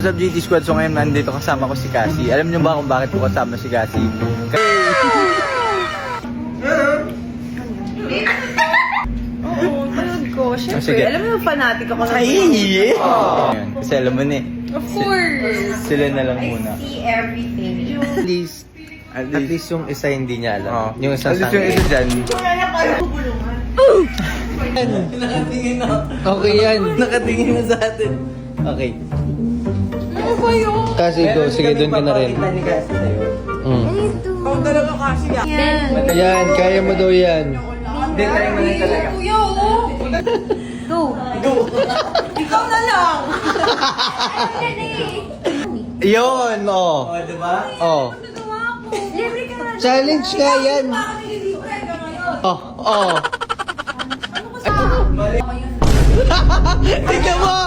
Sa GT Squad, so ngayon nandito kasama ko si Cassie. Alam niyo ba kung bakit ko kasama si Cassie? Oo, panood ko. Siyempre, sige. alam mo yung fanatic ako ng Ay! Ayun, kasi alam mo na eh. Of course. Sila na lang muna. See everything. At least, At least yung isa hindi niya alam. Yung isa At least yung isa dyan. Okay yan. Nakatingin na sa atin. Okay. Ano ba yun? Kasi ikaw, sige doon ka na rin. Ikaw talaga kasi yan. Yan, kaya mo daw yan. Hindi, try mo na talaga. Kuya, oh. Go. Ikaw na lang. Yun, oh. O, diba? Oh. Libre ka na. Challenge nga yan. Bakit hindi libre ka ngayon? Oh, oh. Ano ka sa... Tingnan mo!